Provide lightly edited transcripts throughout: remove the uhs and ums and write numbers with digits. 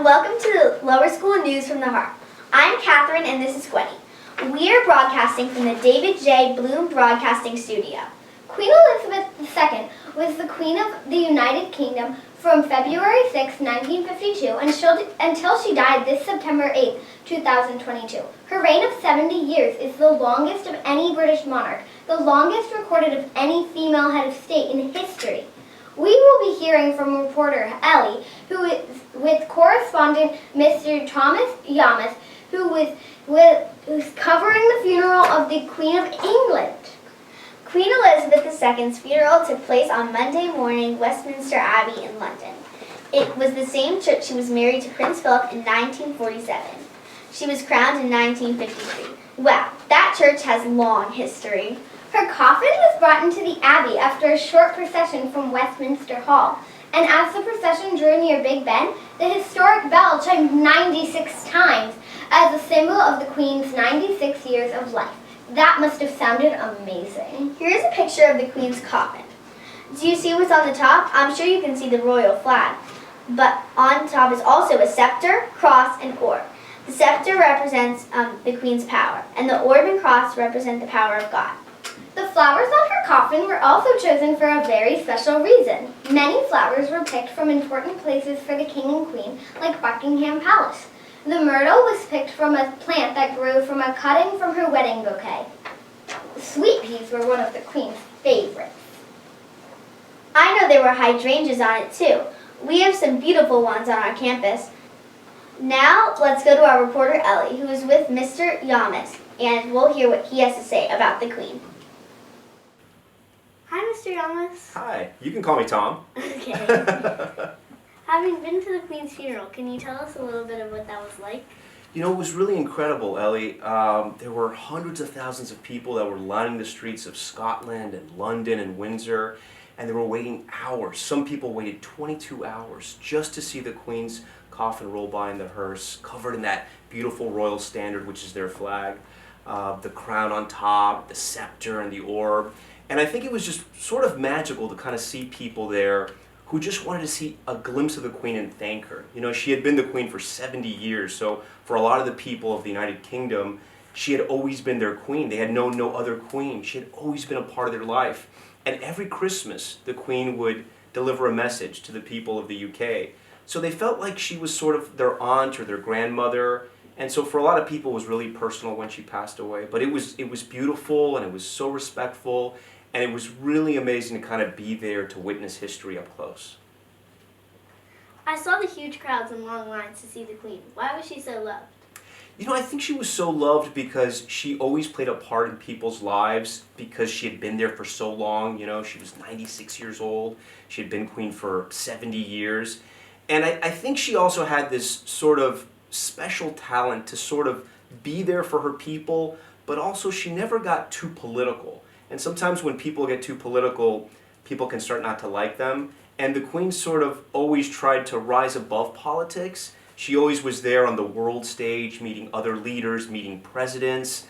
welcome to Lower School News from the Heart. I'm Catherine and this is Gwenny. We are broadcasting from the David J. Bloom Broadcasting Studio. Queen Elizabeth II was the Queen of the United Kingdom from February 6, 1952 until she died this September 8, 2022. Her reign of 70 years is the longest of any British monarch, the longest recorded of any female head of state in history. We will be hearing from reporter Ellie, who is with correspondent Mr. Thomas Yamas, who's covering the funeral of the Queen of England. Queen Elizabeth II's funeral took place on Monday morning, Westminster Abbey in London. It was the same church she was married to Prince Philip in 1947. She was crowned in 1953. Wow, that church has long history. Her coffin was brought into the Abbey after a short procession from Westminster Hall, and as the procession drew near Big Ben, the historic bell chimed 96 times as a symbol of the Queen's 96 years of life. That must have sounded amazing. Here's a picture of the Queen's coffin. Do you see what's on the top? I'm sure you can see the royal flag, but on top is also a scepter, cross, and orb. The scepter represents the Queen's power, and the orb and cross represent the power of God. The flowers on her coffin were also chosen for a very special reason. Many flowers were picked from important places for the King and Queen, like Buckingham Palace. The myrtle was picked from a plant that grew from a cutting from her wedding bouquet. Sweet peas were one of the Queen's favorites. I know there were hydrangeas on it too. We have some beautiful ones on our campus. Now let's go to our reporter Ellie, who is with Mr. Yamas, and we'll hear what he has to say about the Queen. Hi, Mr. Yamas. Hi, you can call me Tom. Okay. Having been to the Queen's funeral, can you tell us a little bit of what that was like? You know, it was really incredible, Ellie. There were hundreds of thousands of people that were lining the streets of Scotland and London and Windsor, and they were waiting hours. Some people waited 22 hours just to see the Queen's coffin roll by in the hearse, covered in that beautiful royal standard, which is their flag, the crown on top, the scepter, and the orb. And I think it was just sort of magical to kind of see people there who just wanted to see a glimpse of the Queen and thank her. You know, she had been the Queen for 70 years, so for a lot of the people of the United Kingdom, she had always been their Queen. They had known no other Queen. She had always been a part of their life. And every Christmas, the Queen would deliver a message to the people of the UK. So they felt like she was sort of their aunt or their grandmother. And so for a lot of people, it was really personal when she passed away. But it was beautiful, and it was so respectful. And it was really amazing to kind of be there to witness history up close. I saw the huge crowds and long lines to see the Queen. Why was she so loved? You know, I think she was so loved because she always played a part in people's lives because she had been there for so long. You know, she was 96 years old. She had been Queen for 70 years. And I think she also had this sort of special talent to sort of be there for her people, but also she never got too political. And sometimes when people get too political, people can start not to like them. And the Queen sort of always tried to rise above politics. She always was there on the world stage, meeting other leaders, meeting presidents.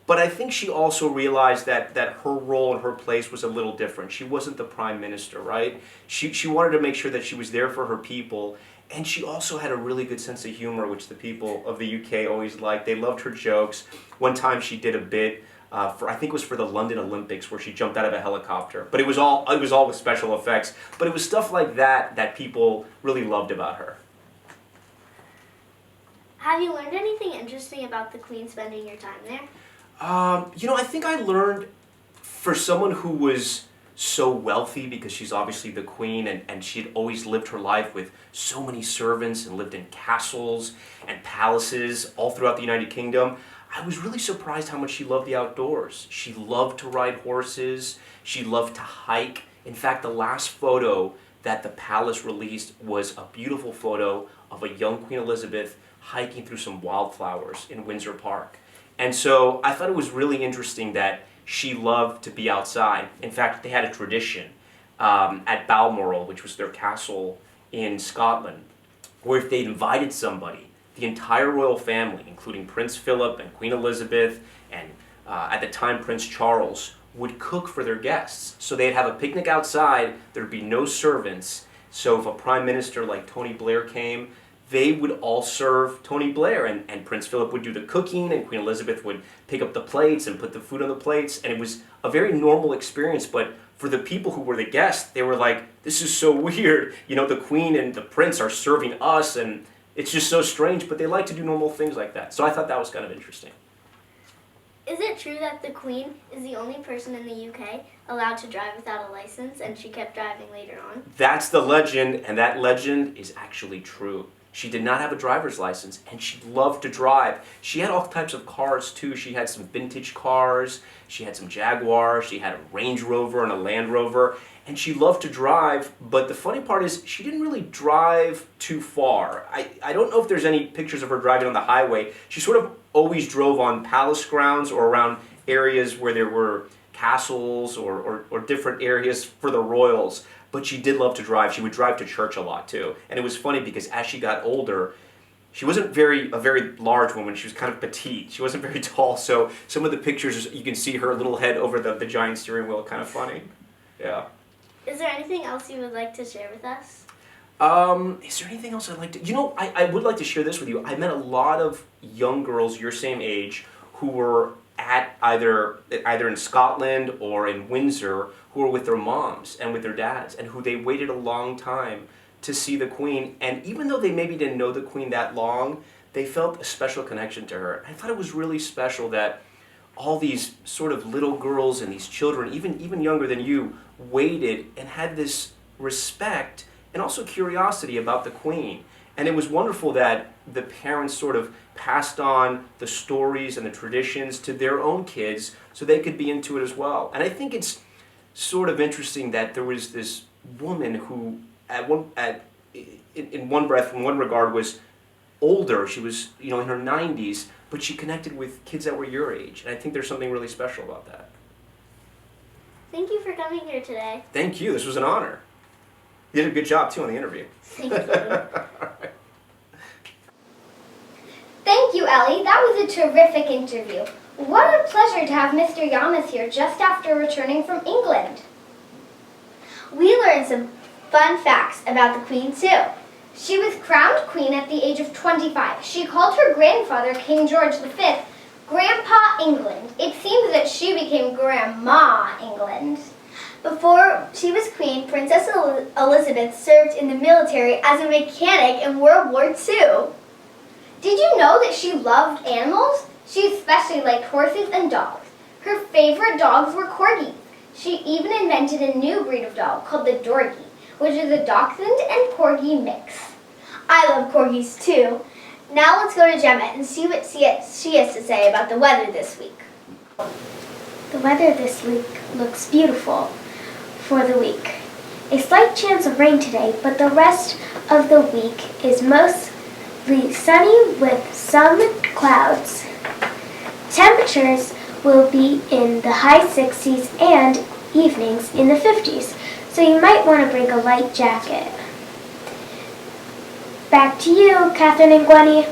But I think she also realized that her role and her place was a little different. She wasn't the prime minister, right? She wanted to make sure that she was there for her people. And she also had a really good sense of humor, which the people of the UK always liked. They loved her jokes. One time she did a bit I think it was for the London Olympics where she jumped out of a helicopter. But it was all with special effects. But it was stuff like that people really loved about her. Have you learned anything interesting about the Queen spending your time there? You know, I think I learned for someone who was so wealthy because she's obviously the Queen and she had always lived her life with so many servants and lived in castles and palaces all throughout the United Kingdom. I was really surprised how much she loved the outdoors. She loved to ride horses. She loved to hike. In fact, the last photo that the palace released was a beautiful photo of a young Queen Elizabeth hiking through some wildflowers in Windsor Park. And so I thought it was really interesting that she loved to be outside. In fact, they had a tradition at Balmoral, which was their castle in Scotland, where if they invited somebody, the entire royal family, including Prince Philip and Queen Elizabeth and at the time Prince Charles, would cook for their guests. So they'd have a picnic outside, there'd be no servants. So if a prime minister like Tony Blair came, they would all serve Tony Blair, and Prince Philip would do the cooking, and Queen Elizabeth would pick up the plates and put the food on the plates, and it was a very normal experience, but for the people who were the guests, they were like, this is so weird, the Queen and the Prince are serving us, and it's just so strange, but they like to do normal things like that. So I thought that was kind of interesting. Is it true that the Queen is the only person in the UK allowed to drive without a license, and she kept driving later on? That's the legend, and that legend is actually true. She did not have a driver's license, and she loved to drive. She had all types of cars, too. She had some vintage cars, she had some Jaguars, she had a Range Rover and a Land Rover, and she loved to drive, but the funny part is she didn't really drive too far. I don't know if there's any pictures of her driving on the highway. She sort of always drove on palace grounds or around areas where there were castles or different areas for the royals. But she did love to drive. She would drive to church a lot too. And it was funny because as she got older, she wasn't a very large woman. She was kind of petite. She wasn't very tall. So some of the pictures, you can see her little head over the giant steering wheel. Kind of funny. Yeah. Is there anything else you would like to share with us? Is there anything else I'd like to... I would like to share this with you. I met a lot of young girls your same age who were at either in Scotland or in Windsor, who were with their moms and with their dads, and who they waited a long time to see the Queen. And even though they maybe didn't know the Queen that long, they felt a special connection to her. I thought it was really special that all these sort of little girls and these children, even younger than you, waited and had this respect and also curiosity about the Queen. And it was wonderful that the parents sort of passed on the stories and the traditions to their own kids so they could be into it as well. And I think it's sort of interesting that there was this woman who, in one breath, in one regard, was older. She was, in her 90s, but she connected with kids that were your age. And I think there's something really special about that. Thank you for coming here today. Thank you. This was an honor. You did a good job, too, on the interview. Thank you. Thank you, Ellie. That was a terrific interview. What a pleasure to have Mr. Yamas here just after returning from England. We learned some fun facts about the Queen, too. She was crowned queen at the age of 25. She called her grandfather, King George V, Grandpa England. It seems that she became Grandma England. Before she was queen, Princess Elizabeth served in the military as a mechanic in World War II. Did you know that she loved animals? She especially liked horses and dogs. Her favorite dogs were corgis. She even invented a new breed of dog called the Dorgie, which is a Dachshund and Corgi mix. I love corgis too. Now let's go to Gemma and see what she has to say about the weather this week. The weather this week looks beautiful for the week. A slight chance of rain today, but the rest of the week is mostly sunny with some clouds. Temperatures will be in the high 60s and evenings in the 50s, so you might want to bring a light jacket. Back to you, Catherine and Gwenny.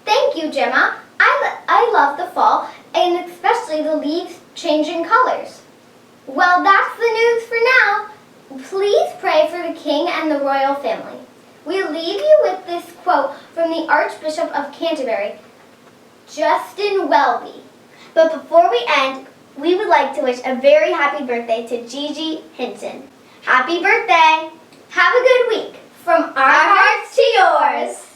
Thank you, Gemma. I love the fall, and especially the leaves changing colors. Well, that's the news for now. Please pray for the king and the royal family. We'll leave you with this quote from the Archbishop of Canterbury, Justin Welby. But before we end, we would like to wish a very happy birthday to Gigi Hinton. Happy birthday! Have a good week. From our hearts to yours.